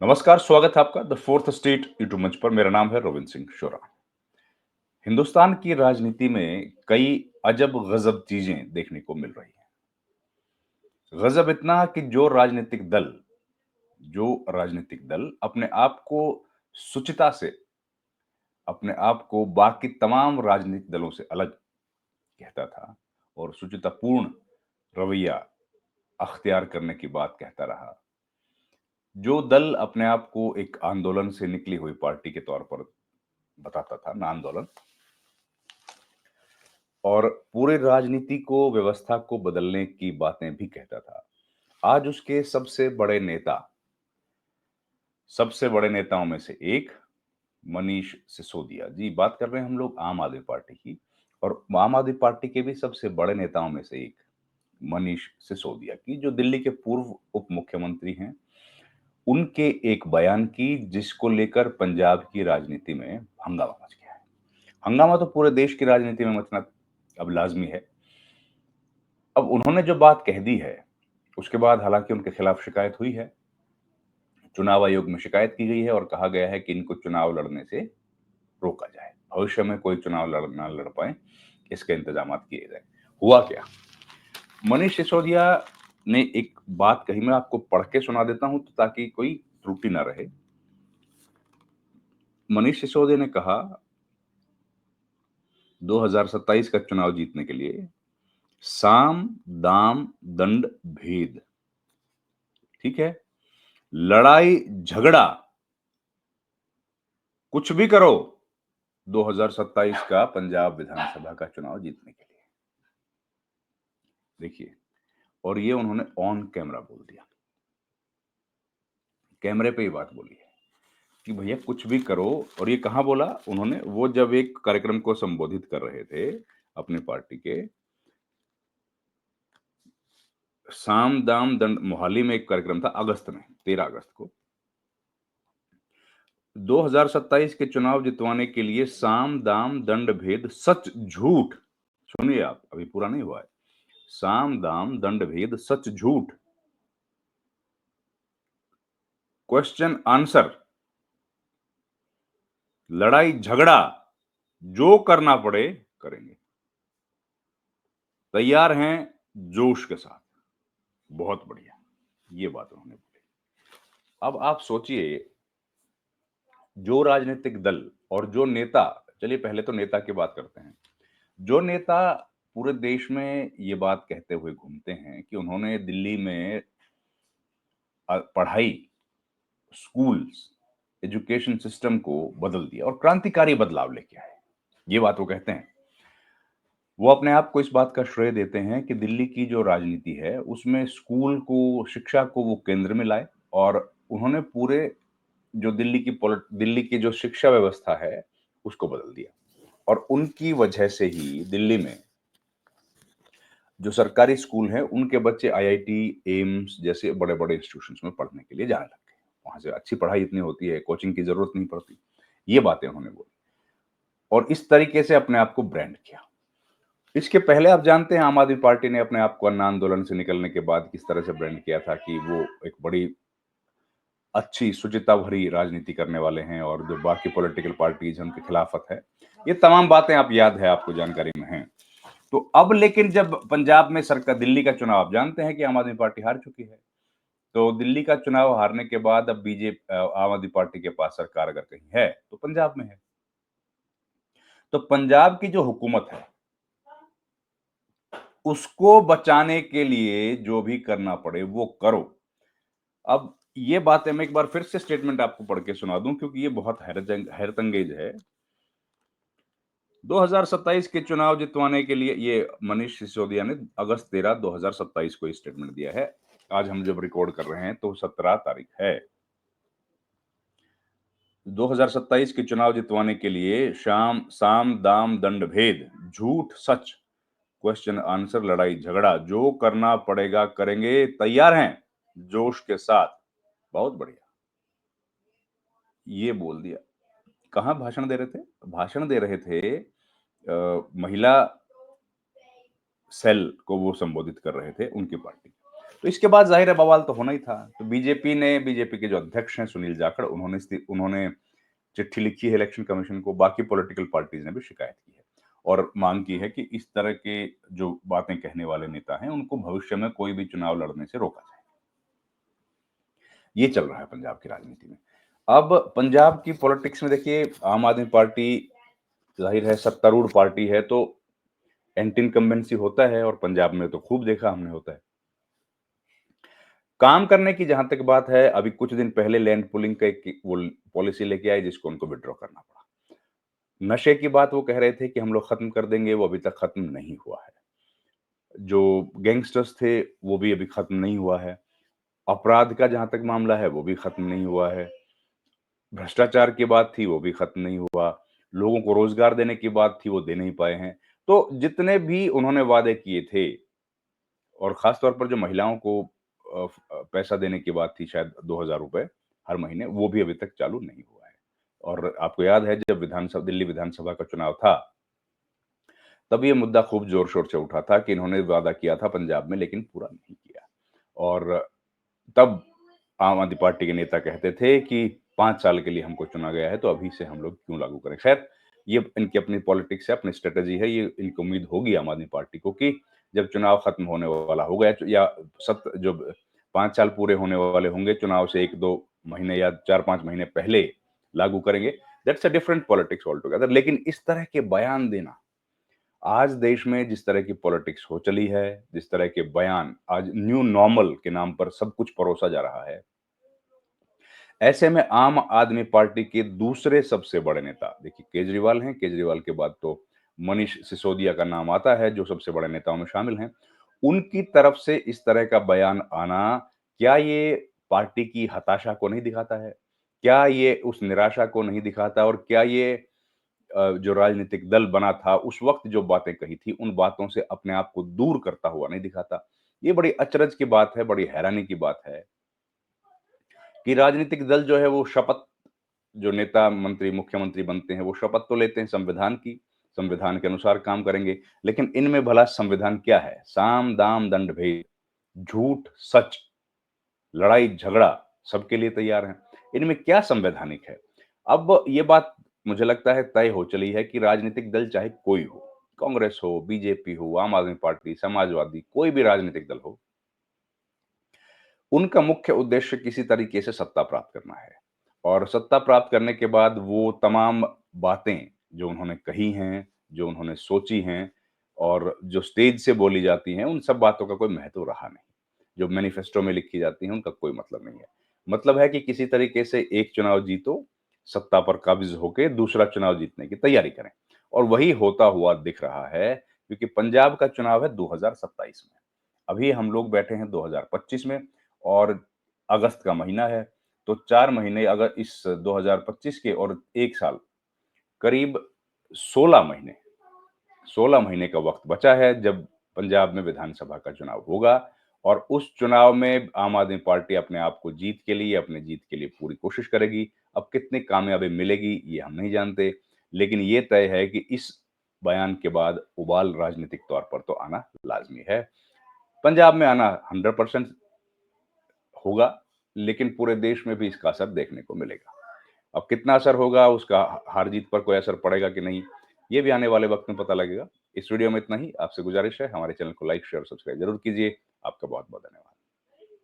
नमस्कार, स्वागत है आपका द फोर्थ स्टेट यूट्यूब मंच पर। मेरा नाम है रविंद्र सिंह शोरा। हिंदुस्तान की राजनीति में कई अजब-गज़ब चीज़ें देखने को मिल रही हैं। गज़ब इतना कि जो राजनीतिक दल अपने आप को शुचिता से, अपने आप को बाकी तमाम राजनीतिक दलों से अलग कहता था और शुचितापूर्ण रवैया अख्तियार करने की बात कहता रहा। जो दल अपने आप को एक आंदोलन से निकली हुई पार्टी के तौर पर बताता था, ना आंदोलन, और पूरे राजनीति को, व्यवस्था को बदलने की बातें भी कहता था। आज उसके सबसे बड़े नेताओं में से एक मनीष सिसोदिया जी, बात कर रहे हैं हम लोग आम आदमी पार्टी की। और आम आदमी पार्टी के भी सबसे बड़े नेताओं में से एक मनीष सिसोदिया की, जो दिल्ली के पूर्व उप मुख्यमंत्री हैं। उनके एक बयान की, जिसको लेकर पंजाब की राजनीति में हंगामा मच गया है। हंगामा तो पूरे देश की राजनीति में मचना अब लाजमी है। अब उन्होंने जो बात कह दी है, उसके बाद हालाँकि उनके खिलाफ शिकायत हुई है। चुनाव आयोग में शिकायत की गई है और कहा गया है कि इनको चुनाव लड़ने से रोका जाए। भविष्य में कोई चुनाव ना लड़ पाएँ, इसके इंतज़ामात किए जाएँ। हुआ क्या? मनीष सिसोदिया ने एक बात कही, मैं आपको पढ़ के सुना देता हूँ तो ताकि कोई त्रुटि ना रहे। मनीष सिसोदिया ने कहा, 2027 का चुनाव जीतने के लिए साम, दाम, दंड, भेद, ठीक है? लड़ाई, झगड़ा, कुछ भी करो, 2027 का पंजाब विधानसभा का चुनाव जीतने के लिए। देखिए, और ये उन्होंने ऑन कैमरा बोल दिया। कैमरे पे ये बात बोली है कि भैया कुछ भी करो। और ये कहाँ बोला उन्होंने? वो जब एक कार्यक्रम को संबोधित कर रहे थे अपनी पार्टी के, साम, दाम, दंड, मोहाली में एक कार्यक्रम था अगस्त में, 13 अगस्त को। 2027 के चुनाव जितवाने के लिए साम, दाम, दंड, भेद, सच, झूठ, सुनिए आप, अभी पूरा नहीं हुआ है। साम, दाम, दंड, भेद, सच, झूठ, क्वेश्चन आंसर, लड़ाई झगड़ा, जो करना पड़े करेंगे, तैयार हैं जोश के साथ। बहुत बढ़िया, ये बात उन्होंने बोली। अब आप सोचिए, जो राजनीतिक दल और जो नेता, चलिए पहले तो नेता की बात करते हैं। जो नेता पूरे देश में ये बात कहते हुए घूमते हैं कि उन्होंने दिल्ली में पढ़ाई, स्कूल्स, एजुकेशन सिस्टम को बदल दिया और क्रांतिकारी बदलाव लेके आए, ये बात वो कहते हैं। वो अपने आप को इस बात का श्रेय देते हैं कि दिल्ली की जो राजनीति है, उसमें स्कूल को, शिक्षा को वो केंद्र में लाए। और उन्होंने पूरे जो दिल्ली की जो शिक्षा व्यवस्था है, उसको बदल दिया। और उनकी वजह से ही दिल्ली में जो सरकारी स्कूल हैं, उनके बच्चे आईआईटी, एम्स जैसे बड़े-बड़े इंस्टीट्यूशंस में पढ़ने के लिए जाने लग गए। वहाँ से अच्छी पढ़ाई इतनी होती है, कोचिंग की ज़रूरत नहीं पड़ती। ये बातें उन्होंने बोली और इस तरीके से अपने आप को ब्रांड किया। इसके पहले आप जानते हैं, आम आदमी पार्टी ने अपने आप को अन्ना आंदोलन से निकलने के बाद किस तरह से ब्रांड किया था कि वो एक बड़ी अच्छी शुचिता भरी राजनीति करने वाले हैं और जो बाकी पॉलिटिकल पार्टीज़ हैं, उनके खिलाफत है। ये तमाम बातें आप याद है, आपको जानकारी में हैं। तो अब लेकिन जब पंजाब में सरकार, दिल्ली का चुनाव, आप जानते हैं कि आम आदमी पार्टी हार चुकी है। तो दिल्ली का चुनाव हारने के बाद अब आम आदमी पार्टी के पास सरकार अगर कहीं है, तो पंजाब में है। तो पंजाब की जो हुकूमत है, उसको बचाने के लिए जो भी करना पड़े वो करो। अब ये बातें मैं एक बार फिर से स्टेटमेंट आपको पढ़ के सुना दूं, क्योंकि ये बहुत हैरतअंगेज है। 2027 के चुनाव जितवाने के लिए, ये मनीष सिसोदिया ने अगस्त 13 2027 को ये स्टेटमेंट दिया है। आज हम जब रिकॉर्ड कर रहे हैं तो 17 तारीख है। 2027 के चुनाव जितवाने के लिए साम, दाम, दंड, भेद, झूठ, सच, क्वेश्चन आंसर, लड़ाई झगड़ा, जो करना पड़ेगा करेंगे, तैयार हैं जोश के साथ। बहुत बढ़िया, ये बोल दिया। कहाँ भाषण दे रहे थे? भाषण दे रहे थे, महिला सेल को वो संबोधित कर रहे थे, उनकी पार्टी। तो इसके बाद ज़ाहिर है बवाल तो होना ही था। तो बीजेपी के जो अध्यक्ष हैं सुनील जाखड़, उन्होंने चिट्ठी लिखी है इलेक्शन कमीशन को, बाकी पॉलिटिकल पार्टीज़ ने भी शिकायत की है और माँग की है कि इस तरह के जो बातें कहने वाले नेता हैं, उनको भविष्य में कोई भी चुनाव लड़ने से रोका जाए। ये चल रहा है पंजाब की राजनीति में। अब पंजाब की पॉलिटिक्स में देखिए आम आदमी पार्टी ज़ाहिर है सत्तारूढ़ पार्टी है, तो एंटी इनकम्बेंसी होता है और पंजाब में तो खूब देखा हमने होता है। काम करने की जहाँ तक बात है, अभी कुछ दिन पहले लैंड पूलिंग का एक वो पॉलिसी लेके आए जिसको उनको विथड्रॉ करना पड़ा। नशे की बात वो कह रहे थे कि हम लोग खत्म कर देंगे, वो अभी तक खत्म नहीं हुआ है। जो गैंगस्टर्स थे, वो भी अभी खत्म नहीं हुआ है। अपराध का जहाँ तक मामला है, वो भी खत्म नहीं हुआ है। भ्रष्टाचार की बात थी, वो भी खत्म नहीं हुआ। लोगों को रोज़गार देने की बात थी, वो दे नहीं पाए हैं। तो जितने भी उन्होंने वादे किए थे और ख़ास तौर पर जो महिलाओं को पैसा देने की बात थी शायद ₹2000 हर महीने, वो भी अभी तक चालू नहीं हुआ है। और आपको याद है जब दिल्ली विधानसभा का चुनाव था, तब ये मुद्दा खूब ज़ोर-शोर से उठा था कि इन्होंने वादा किया था पंजाब में लेकिन पूरा नहीं किया। और तब आम आदमी पार्टी के नेता कहते थे कि 5 साल के लिए हमको चुना गया है, तो अभी से हम लोग क्यों लागू करें? ख़ैर, ये इनकी अपनी पॉलिटिक्स है, अपनी स्ट्रैटेजी है, ये इनको उम्मीद होगी आम आदमी पार्टी को कि जब चुनाव खत्म होने वाला होगा या सत जो 5 साल पूरे होने वाले होंगे, चुनाव से 1-2 महीने या 4-5 महीने पहले लागू करेंगे। That's a different politics altogether. लेकिन इस तरह के बयान देना, आज देश में जिस तरह की पॉलिटिक्स हो चली है, जिस तरह के बयान आज न्यू नॉर्मल के नाम पर सब कुछ परोसा जा रहा है, ऐसे में आम आदमी पार्टी के दूसरे सबसे बड़े नेता देखिए केजरीवाल हैं, केजरीवाल के बाद तो मनीष सिसोदिया का नाम आता है जो सबसे बड़े नेताओं में शामिल हैं। उनकी तरफ से इस तरह का बयान आना, क्या ये पार्टी की हताशा को नहीं दिखाता है? क्या ये उस निराशा को नहीं दिखाता और क्या ये जो राजनीतिक दल बना था उस वक़्त जो बातें कही थी, उन बातों से अपने आप को दूर करता हुआ नहीं दिखाता? ये बड़ी अचरज की बात है, बड़ी हैरानी की बात है कि राजनीतिक दल जो है वो शपथ जो नेता, मंत्री, मुख्यमंत्री बनते हैं, वो शपथ तो लेते हैं संविधान की, संविधान के अनुसार काम करेंगे, लेकिन इनमें भला संविधान क्या है? साम, दाम, दंड, भेद, झूठ, सच, लड़ाई-झगड़ा सबके लिए तैयार हैं। इनमें क्या संवैधानिक है? अब ये बात मुझे लगता है तय हो चली है कि राजनीतिक दल चाहे कोई हो, कांग्रेस हो, बीजेपी हो, आम आदमी पार्टी, समाजवादी, कोई भी राजनीतिक दल हो, उनका मुख्य उद्देश्य किसी तरीके से सत्ता प्राप्त करना है और सत्ता प्राप्त करने के बाद वो तमाम बातें जो उन्होंने कही हैं, जो उन्होंने सोची हैं और जो स्टेज से बोली जाती हैं, उन सब बातों का कोई महत्व रहा नहीं। जो मैनिफेस्टो में लिखी जाती हैं, उनका कोई मतलब नहीं है। मतलब है कि किसी तरीके से एक चुनाव जीतो, सत्ता पर काबिज़ होके दूसरा चुनाव जीतने की तैयारी करें और वही होता हुआ दिख रहा है क्योंकि पंजाब का चुनाव है 2027 में। अभी हम लोग बैठे हैं 2025 में और अगस्त का महीना है, तो 4 महीने अगर इस 2025 के और 1 साल, करीब 16 महीने 16 महीने का वक़्त बचा है जब पंजाब में विधानसभा का चुनाव होगा और उस चुनाव में आम आदमी पार्टी अपने आप को अपनी जीत के लिए पूरी कोशिश करेगी। अब कितनी कामयाबी मिलेगी ये हम नहीं जानते, लेकिन ये तय है कि इस बयान के बाद उबाल राजनीतिक तौर पर तो आना लाज़मी है। पंजाब में आना 100% होगा, लेकिन पूरे देश में भी इसका असर देखने को मिलेगा। अब कितना असर होगा, उसका हार-जीत पर कोई असर पड़ेगा कि नहीं, ये भी आने वाले वक़्त में पता लगेगा। इस वीडियो में इतना ही। आपसे गुज़ारिश है, हमारे चैनल को लाइक, शेयर और सब्सक्राइब ज़रूर कीजिए। आपका बहुत-बहुत धन्यवाद।